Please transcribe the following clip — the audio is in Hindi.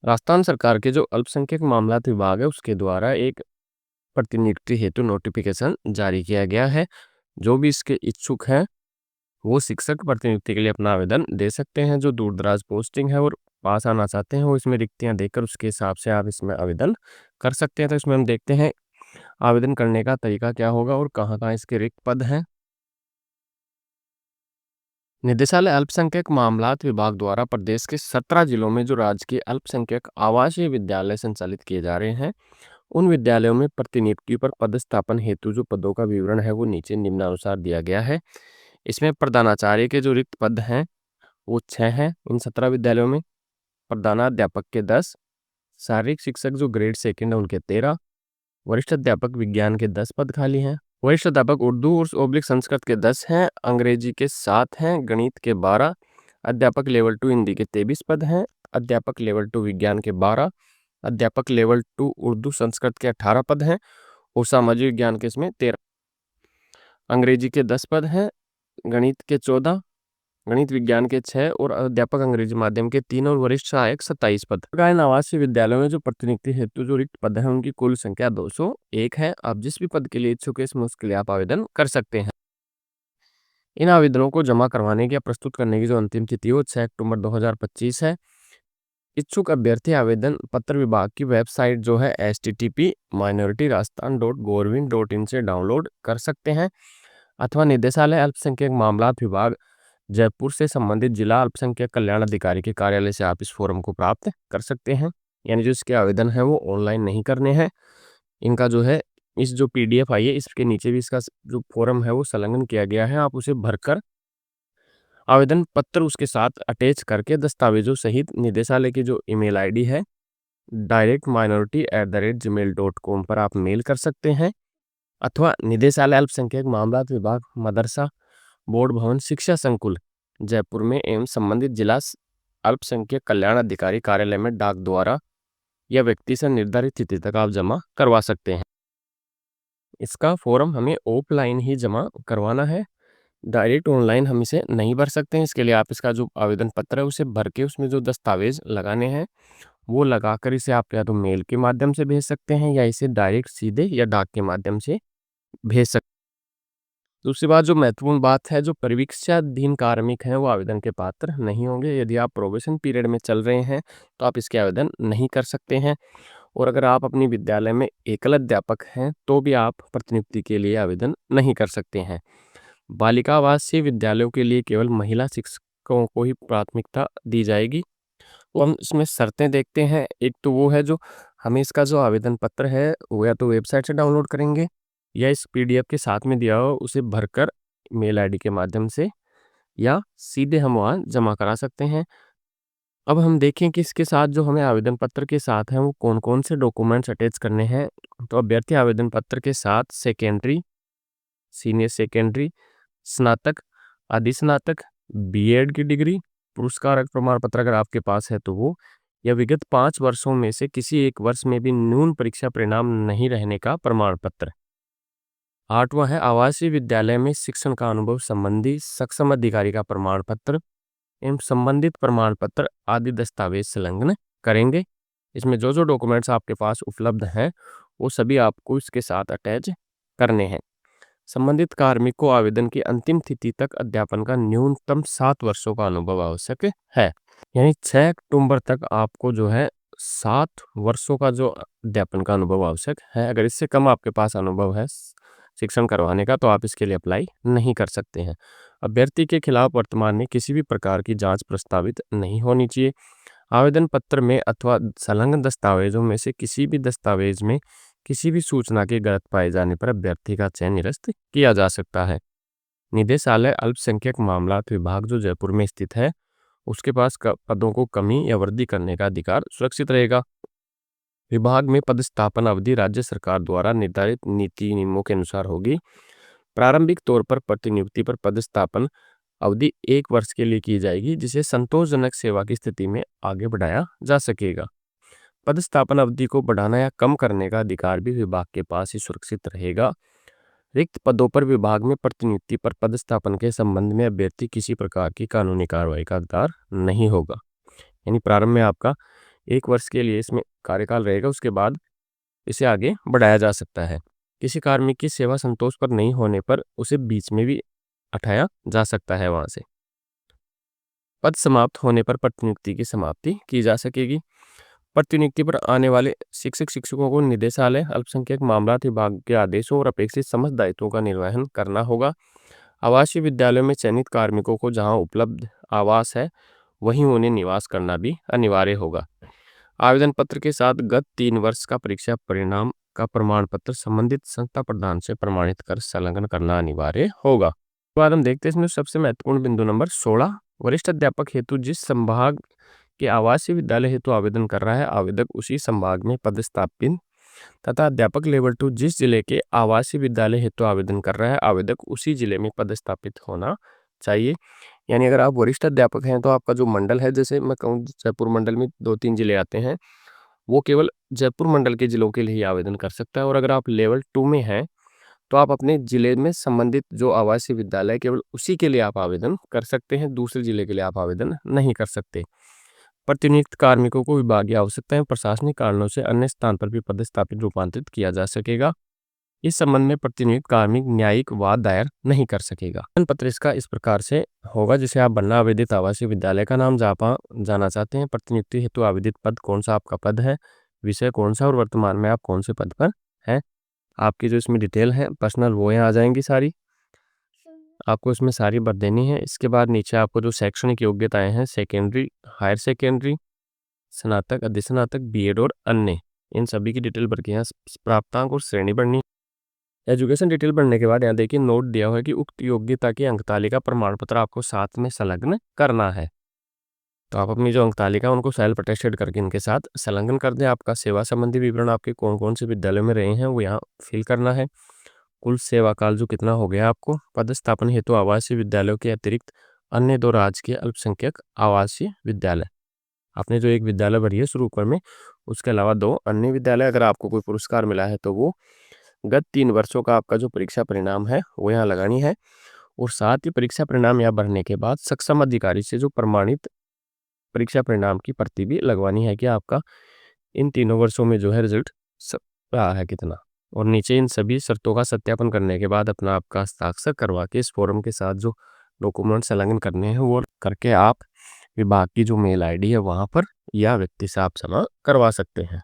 राजस्थान सरकार के जो अल्पसंख्यक मामलात विभाग है उसके द्वारा एक प्रतिनियुक्ति हेतु नोटिफिकेशन जारी किया गया है। जो भी इसके इच्छुक हैं वो शिक्षक प्रतिनियुक्ति के लिए अपना आवेदन दे सकते हैं। जो दूर दराज पोस्टिंग है और पास आना चाहते हैं वो इसमें रिक्तियां देकर उसके हिसाब से आप इसमें आवेदन कर सकते हैं। तो इसमें हम देखते हैं आवेदन करने का तरीका क्या होगा और कहाँ कहाँ इसके रिक्त पद हैं। निदेशालय अल्पसंख्यक मामलात विभाग द्वारा प्रदेश के 17 जिलों में जो राजकीय अल्पसंख्यक आवासीय विद्यालय संचालित किए जा रहे हैं उन विद्यालयों में प्रतिनियुक्ति पर पदस्थापन हेतु जो पदों का विवरण है वो नीचे निम्नानुसार दिया गया है। इसमें प्रधानाचार्य के जो रिक्त पद हैं वो 6 हैं इन 17 विद्यालयों में। प्रधानाध्यापक के 10, शारीरिक शिक्षक जो ग्रेड सेकंड है उनके 13, वरिष्ठ अध्यापक विज्ञान के 10 पद खाली हैं। वरिष्ठ अध्यापक उर्दू और ओब्लिक संस्कृत के 10 हैं, अंग्रेजी के 7 हैं, गणित के 12, अध्यापक लेवल 2 हिंदी के 23 पद हैं, अध्यापक लेवल 2 विज्ञान के 12, अध्यापक लेवल 2 उर्दू संस्कृत के 18 पद हैं और सामाजिक विज्ञान के इसमें 13, अंग्रेजी के 10 पद हैं, गणित के 14, गणित विज्ञान के 6 और अध्यापक अंग्रेजी माध्यम के 3 और वरिष्ठ सहायक 27 पद। इन आवासीय विद्यालयों में जो प्रतिनियुक्ति हेतु जो रिक्त पद हैं उनकी कुल संख्या 201 है। आप जिस भी पद के लिए इच्छुक है इसमें उसके लिए आप आवेदन कर सकते हैं। इन आवेदनों को जमा करवाने की या प्रस्तुत करने की जो अंतिम तिथि है वो 6 अक्टूबर 2025 है। इच्छुक अभ्यर्थी आवेदन पत्र विभाग की वेबसाइट जो है http://minority-rajasthan.gov.in से डाउनलोड कर सकते हैं अथवा निदेशालय अल्पसंख्यक मामलात विभाग जयपुर से संबंधित जिला अल्पसंख्यक कल्याण अधिकारी के कार्यालय से आप इस फॉर्म को प्राप्त कर सकते हैं। यानी जो इसके आवेदन है वो ऑनलाइन नहीं करने हैं। इनका जो है इस जो पीडीएफ आई है इसके नीचे भी इसका जो फॉर्म है वो संलग्न किया गया है। आप उसे भरकर आवेदन पत्र उसके साथ अटैच करके दस्तावेजों सहित निदेशालय की जो ईमेल आईडी है directminority@gmail.com पर आप मेल कर सकते हैं अथवा निदेशालय अल्पसंख्यक मामलात विभाग मदरसा बोर्ड भवन शिक्षा संकुल जयपुर में एवं संबंधित जिला अल्पसंख्यक कल्याण अधिकारी कार्यालय में डाक द्वारा या व्यक्ति से निर्धारित तिथि तक आप जमा करवा सकते हैं। इसका फॉर्म हमें ऑफलाइन ही जमा करवाना है, डायरेक्ट ऑनलाइन हम इसे नहीं भर सकते हैं। इसके लिए आप इसका जो आवेदन पत्र है उसे भर के उसमें जो दस्तावेज लगाने हैं वो लगाकर इसे आप या तो मेल के माध्यम से भेज सकते हैं या इसे डायरेक्ट सीधे या डाक के माध्यम से भेज सकते हैं। दूसरी बात जो महत्वपूर्ण बात है जो परीक्षाधीन कार्मिक हैं वो आवेदन के पात्र नहीं होंगे। यदि आप प्रोबेशन पीरियड में चल रहे हैं तो आप इसके आवेदन नहीं कर सकते हैं और अगर आप अपनी विद्यालय में एकल अध्यापक हैं तो भी आप प्रतिनियुक्ति के लिए आवेदन नहीं कर सकते हैं। बालिका आवासीय विद्यालयों के लिए केवल महिला शिक्षकों को ही प्राथमिकता दी जाएगी। तो हम इसमें शर्तें देखते हैं। एक तो वो है जो हमें इसका जो आवेदन पत्र है वो या तो वेबसाइट से डाउनलोड करेंगे या इस पीडीएफ के साथ में दिया हो उसे भरकर मेल आईडी के माध्यम से या सीधे हम वहाँ जमा करा सकते हैं। अब हम देखें कि इसके साथ जो हमें आवेदन पत्र के साथ हैं वो कौन कौन से डॉक्यूमेंट्स अटैच करने हैं। तो अभ्यर्थी आवेदन पत्र के साथ सेकेंडरी, सीनियर सेकेंडरी, स्नातक, आदि स्नातक, बीएड की डिग्री, पुरस्कार प्रमाण पत्र अगर आपके पास है तो वो, या विगत 5 वर्षों में से किसी एक वर्ष में भी न्यून परीक्षा परिणाम नहीं रहने का प्रमाण पत्र। 8वां है आवासीय विद्यालय में शिक्षण का अनुभव संबंधी सक्षम अधिकारी का प्रमाण पत्र एवं संबंधित प्रमाण पत्र आदि दस्तावेज संलग्न करेंगे। इसमें जो जो डॉक्यूमेंट्स आपके पास उपलब्ध हैं वो सभी आपको इसके साथ अटैच करने हैं। संबंधित कार्मिक को आवेदन की अंतिम तिथि तक अध्यापन का न्यूनतम 7 वर्षों का अनुभव आवश्यक है। यानी 6 अक्टूबर तक आपको जो है 7 वर्षों का जो अध्यापन का अनुभव आवश्यक है। अगर इससे कम आपके पास अनुभव है शिक्षण करवाने का तो आप इसके लिए अप्लाई नहीं कर सकते हैं। अभ्यर्थी के खिलाफ वर्तमान में किसी भी प्रकार की जांच प्रस्तावित नहीं होनी चाहिए। आवेदन पत्र में अथवा संलग्न दस्तावेजों में से किसी भी दस्तावेज में किसी भी सूचना के गलत पाए जाने पर अभ्यर्थी का चयन निरस्त किया जा सकता है। निदेशालय अल्पसंख्यक मामलात विभाग जो जयपुर में स्थित है उसके पास पदों को कमी या वृद्धि करने का अधिकार सुरक्षित रहेगा। विभाग में पदस्थापन अवधि राज्य सरकार द्वारा निर्धारित नीति नियमों के अनुसार होगी। प्रारंभिक तौर पर प्रतिनियुक्ति पर पदस्थापन अवधि 1 वर्ष के लिए की जाएगी जिसे संतोषजनक सेवा की स्थिति में आगे बढ़ाया जा सकेगा। पदस्थापन अवधि को बढ़ाना या कम करने का अधिकार भी विभाग के पास ही सुरक्षित रहेगा। रिक्त पदों पर विभाग में प्रतिनियुक्ति पर पदस्थापन के संबंध में अभ्यर्थी किसी प्रकार की कानूनी कार्रवाई का हकदार नहीं होगा। यानी प्रारंभ में आपका 1 वर्ष के लिए इसमें कार्यकाल रहेगा, उसके बाद इसे आगे बढ़ाया जा सकता है। किसी कार्मिक की सेवा संतोष पर नहीं होने पर उसे बीच में भी हटाया जा सकता है वहाँ से। पद समाप्त होने पर प्रतिनियुक्ति की समाप्ति की जा सकेगी। प्रतिनियुक्ति पर आने वाले शिक्षकों को निदेशालय अल्पसंख्यक मामलात विभाग के आदेशों और अपेक्षित समस्त दायित्वों का निर्वहन करना होगा। आवासीय विद्यालयों में चयनित कार्मिकों को जहां उपलब्ध आवास है, वहीं उन्हें निवास करना भी अनिवार्य होगा। आवेदन पत्र के साथ गत 3 वर्ष का परीक्षा परिणाम का प्रमाण पत्र संबंधित संस्था प्रधान से प्रमाणित कर संलग्न करना अनिवार्य होगा। उसके बाद हम देखते हैं इसमें सबसे महत्वपूर्ण बिंदु नंबर 16, वरिष्ठ अध्यापक हेतु जिस संभाग के आवासीय विद्यालय हेतु आवेदन कर रहा है, आवेदक उसी संभाग में पदस्थापित तथा अध्यापक लेवल 2 जिस जिले के आवासीय विद्यालय हेतु आवेदन कर रहा है, आवेदक उसी जिले में पदस्थापित होना चाहिए। यानी अगर आप वरिष्ठ अध्यापक हैं तो आपका जो मंडल है, जैसे मैं कहूँ जयपुर मंडल में 2-3 जिले आते हैं, वो केवल जयपुर मंडल के जिलों के लिए ही आवेदन कर सकता है। और अगर आप लेवल 2 में हैं तो आप अपने जिले में संबंधित जो आवासीय विद्यालय है, केवल उसी के लिए आप आवेदन कर सकते हैं, दूसरे जिले के लिए आप आवेदन नहीं कर सकते। प्रतिनियुक्त कार्मिकों को विभागीय आवश्यकताएं प्रशासनिक कारणों से अन्य स्थान पर भी पदस्थापित रूपांतरित किया जा सकेगा। इस संबंध में प्रतिनियुक्त कार्मिक न्यायिक वाद दायर नहीं कर सकेगा। आवेदन पत्र इसका इस प्रकार से होगा, जिसे आप बनना आवेदित आवासीय विद्यालय का नाम जहाँ आप जाना चाहते हैं, प्रतिनियुक्ति हेतु आवेदित पद कौन सा आपका पद है, विषय कौन सा और वर्तमान में आप कौन से पद पर हैं। आपकी जो इसमें डिटेल है पर्सनल, वो यहाँ आ जाएंगी सारी, आपको इसमें सारी भर देनी है। इसके बाद नीचे आपको जो शैक्षणिक योग्यताएं हैं, सेकेंडरी, हायर सेकेंडरी, स्नातक, अधिस्नातक, बीएड और अन्य, इन सभी की डिटेल भर के यहाँ प्राप्तांक और श्रेणी भरनी। एजुकेशन डिटेल भरने के बाद यहाँ देखिए नोट दिया हुआ है कि उक्त योग्यता की अंक तालिका प्रमाण पत्र आपको साथ में संलग्न करना है। तो आप अपनी जो अंक तालिका उनको सेल्फ अटेस्टेड करके इनके साथ संलग्न कर दें। आपका सेवा संबंधी विवरण आपके कौन कौन से विद्यालय में रहे हैं वो यहाँ फिल करना है। कुल सेवा काल जो कितना हो गया आपको, पदस्थापन हेतु आवासीय विद्यालयों के अतिरिक्त अन्य 2 राजकीय अल्पसंख्यक आवासीय विद्यालय, आपने जो एक विद्यालय भरी है शुरू में, उसके अलावा 2 अन्य विद्यालय। अगर आपको कोई पुरस्कार मिला है तो वो गत 3 वर्षों का आपका जो परीक्षा परिणाम है वो यहाँ लगानी है। और साथ ही परीक्षा परिणाम यहाँ भरने के बाद सक्षम अधिकारी से जो प्रमाणित परीक्षा परिणाम की प्रति भी लगवानी है कि आपका इन 3 वर्षों में जो है रिजल्ट रहा है कितना। और नीचे इन सभी शर्तों का सत्यापन करने के बाद अपना आपका हस्ताक्षर करवा के इस फॉर्म के साथ जो डॉक्यूमेंट संलग्न करने हैं वो करके आप विभाग की जो मेल आईडी है वहाँ पर या व्यक्ति से आप जमा करवा सकते हैं।